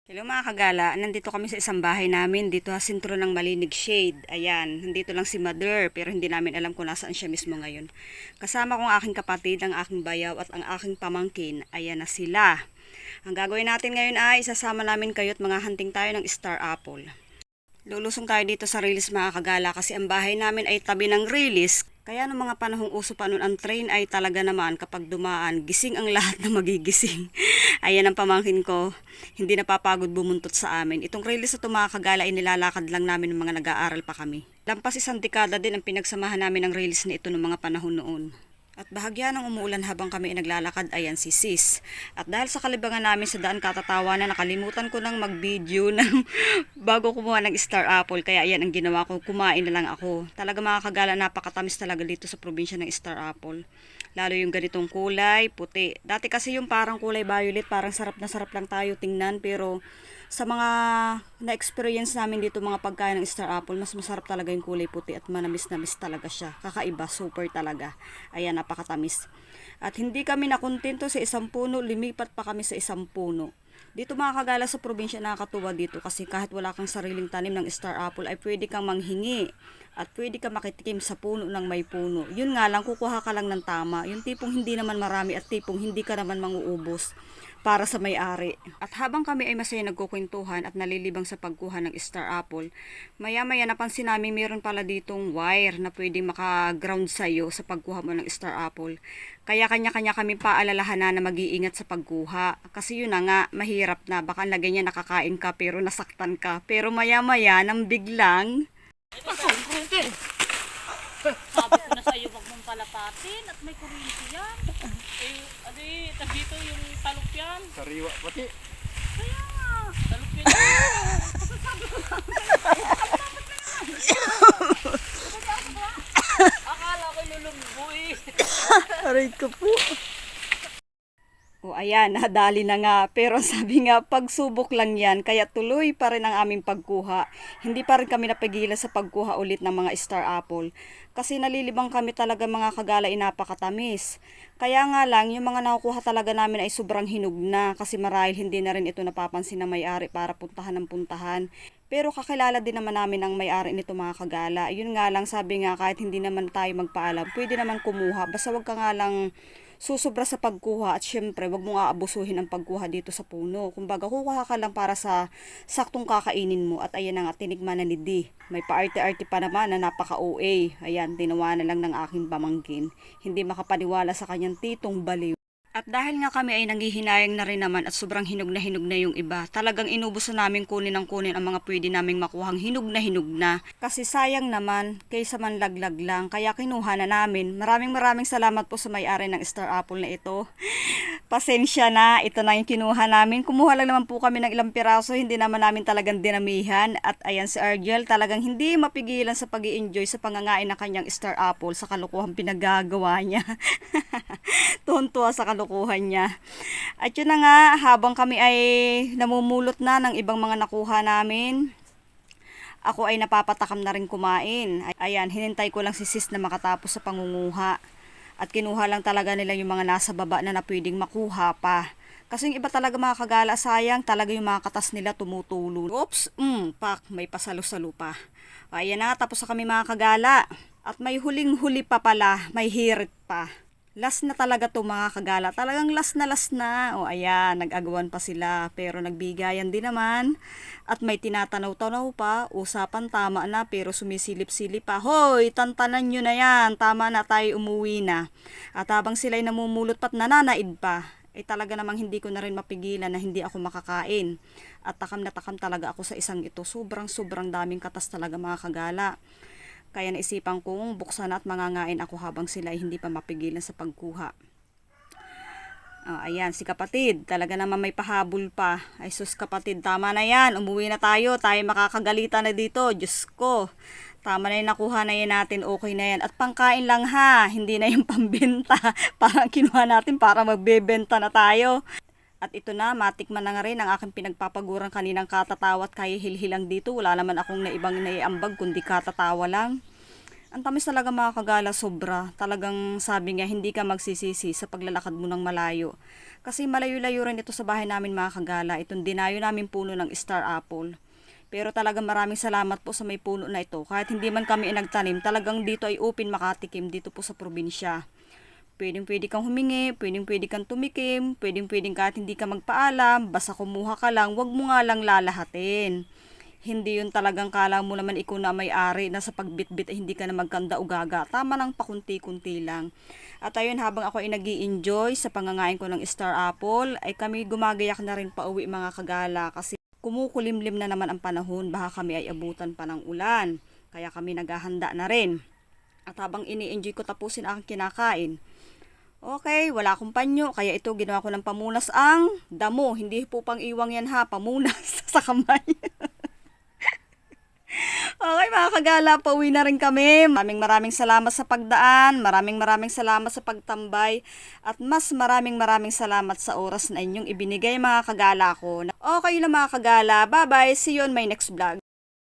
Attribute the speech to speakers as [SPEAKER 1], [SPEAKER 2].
[SPEAKER 1] Hello mga kagala, nandito kami sa isang bahay namin dito sa sentro ng Malinig Shade. Ayan, nandito lang si Mother pero hindi namin alam kung nasaan siya mismo ngayon. Kasama ko ang aking kapatid, ang aking bayaw at ang aking pamangkin. Ayan na sila. Ang gagawin natin ngayon ay isasama namin kayo at mga hunting tayo ng Star Apple. Lulusong tayo dito sa Rilis mga kagala kasi ang bahay namin ay tabi ng Rilis. Kaya noong mga panahong uso pa noon ang train ay talaga naman kapag dumaan, gising ang lahat na magigising. Ayan ang pamangkin ko, hindi napapagod bumuntot sa amin. Itong Rilis na ito mga kagala ay nilalakad lang namin ng mga nag-aaral pa kami. Lampas isang dekada din ang pinagsamahan namin ng Rilis na ito noong mga panahon noon. At bahagya ng umuulan habang kami naglalakad, ayan si Sis. At dahil sa kalibangan namin sa daan katatawa na nakalimutan ko ng mag-video ng bago kumuha ng Star Apple. Kaya ayan ang ginawa ko, kumain na lang ako. Talaga mga kagala, napakatamis talaga dito sa probinsya ng Star Apple. Lalo yung ganitong kulay, puti. Dati kasi yung parang kulay violet, parang sarap na sarap lang tayo tingnan. Pero sa mga na-experience namin dito mga pagkain ng Star Apple, mas masarap talaga yung kulay puti at manamis-namis talaga siya. Kakaiba, super talaga. Ayan, napakatamis. At hindi kami nakontento sa isang puno, lumipat pa kami sa isang puno. Dito mga kagala sa probinsya nakakatuwa dito kasi kahit wala kang sariling tanim ng Star Apple ay pwede kang manghingi at pwede kang makitikim sa puno ng may puno. Yun nga lang, kukuha ka lang ng tama. Yung tipong hindi naman marami at tipong hindi ka naman manguubos para sa may-ari. At habang kami ay masaya nagkukwentuhan at nalilibang sa pagkuha ng Star Apple, maya-maya napansin namin mayroon pala ditong wire na pwedeng maka-ground sa'yo sa pagkuha mo ng Star Apple. Kaya kanya-kanya kami paalalahanan na mag-iingat sa pagkuha. Kasi yun na nga, mahirap na. Baka lagay niya nakakain ka pero nasaktan ka. Pero maya-maya nang biglang...
[SPEAKER 2] Sabi ko na sa'yo, wag mong palapatin at may kuryente yan. Dito yung talok yan.
[SPEAKER 3] Sariwa pati.
[SPEAKER 2] Kaya nga, talok yan. Akala ko lulumboy.
[SPEAKER 1] Aray ko po. O ayan, nadali na nga. Pero sabi nga, pagsubok lang yan. Kaya tuloy pa rin ang aming pagkuha. Hindi pa rin kami napigilan sa pagkuha ulit ng mga Star Apple. Kasi nalilibang kami talaga mga kagala, napakatamis. Kaya nga lang, yung mga nakukuha talaga namin ay sobrang hinog na. Kasi marahil hindi na rin ito napapansin ng may-ari para puntahan ng puntahan. Pero kakilala din naman namin ang may-ari nito mga kagala. Yun nga lang, sabi nga kahit hindi naman tayo magpaalam, pwede naman kumuha. Basta wag ka nga lang susobra sa pagkuha at syempre wag mong aabusuhin ang pagkuha dito sa puno. Kumbaga kukuha ka lang para sa saktong kakainin mo at ayan na nga tinigman na ni D. May paarte-arte pa naman na napaka-OA. Ayan, tinawa na lang ng aking pamangkin. Hindi makapaniwala sa kanyang titong baliw. At dahil nga kami ay nanghihinayang na rin naman at sobrang hinog na yung iba, talagang inubos na namin kunin ang mga pwede naming makuhang hinog na. Kasi sayang naman, kaysa man laglag lang, kaya kinuha na namin. Maraming salamat po sa may-ari ng Star Apple na ito. Pasensya na, ito na yung kinuha namin. Kumuha lang naman po kami ng ilang piraso, hindi naman namin talagang dinamihan. At ayan si Argel, talagang hindi mapigilan sa pag-i-enjoy sa pangangain ng kanyang Star Apple sa kalukuhang pinagagawa niya. Tuwan-tuwa sa kalukuhan niya. At yun na nga, habang kami ay namumulot na ng ibang mga nakuha namin, ako ay napapatakam na rin kumain. Ayan, hinintay ko lang si Sis na makatapos sa pangunguha. At kinuha lang talaga nila yung mga nasa baba na pwedeng makuha pa. Kasi yung iba talaga mga kagala, sayang talaga yung mga katas nila tumutulo. Oops, pak, may pasalo-salo pa. Ayan na, tapos na kami mga kagala. At may huling-huli pa pala, may hirit pa. Last na talaga to mga kagala. Talagang last na. O ayan, nag-agawan pa sila. Pero nagbigayan din naman. At may tinatanaw-tanaw pa. Usapan tama na pero sumisilip-silip pa. Hoy, tantanan nyo na yan. Tama na, tayo umuwi na. At habang sila'y namumulot pa't nananaid pa, talaga namang hindi ko na rin mapigilan na hindi ako makakain. At takam na takam talaga ako sa isang ito. Sobrang daming katas talaga mga kagala. Kaya naisipan kong buksan at mangangain ako habang sila ay hindi pa mapigilan sa pagkuha. Ayan, si kapatid. Talaga naman may pahabol pa. Ay sus kapatid, tama na yan. Umuwi na tayo. Tayo makakagalitan na dito. Diyos ko. Tama na yung nakuha na yan natin. Okay na yan. At pangkain lang ha. Hindi na yung pambenta. Parang kinuha natin para magbebenta na tayo. At ito na, matikman na nga rin ang aking pinagpapagurang kaninang katatawa at kahihilhilang dito. Wala naman akong naibang naiambag kundi katatawa lang. Ang tamis talaga mga kagala, sobra. Talagang sabi nga, hindi ka magsisisi sa paglalakad mo ng malayo. Kasi malayo-layo rin ito sa bahay namin mga kagala. Itong dinayo namin puno ng star apple. Pero talagang maraming salamat po sa may puno na ito. Kahit hindi man kami nagtanim, talagang dito ay open makatikim dito po sa probinsya. Pwedeng-pwede kang humingi, pwedeng-pwede kang tumikim, pwedeng-pwedeng kahit hindi ka magpaalam, basta kumuha ka lang, wag mo nga lang lalahatin. Hindi yun talagang kala mo naman ikaw na may-ari na sa pagbitbit ay hindi ka na magkanda o gaga. Tama lang pakunti-kunti lang. At ayun, habang ako ay nag-i-enjoy sa pangangain ko ng star apple, ay kami gumagayak na rin pauwi mga kagala kasi kumukulimlim na naman ang panahon. Baka kami ay abutan pa ng ulan. Kaya kami naghahanda na rin. At habang ini-enjoy ko tapusin ang kinakain, okay, wala akong panyo, kaya ito ginawa ko ng pamunas ang damo. Hindi po pang iwang yan ha, pamunas sa kamay. Okay mga kagala, pauwi na rin kami. Maraming salamat sa pagdaan, maraming salamat sa pagtambay, at mas maraming salamat sa oras na inyong ibinigay mga kagala ko. Okay na mga kagala, bye bye, see you on my next vlog.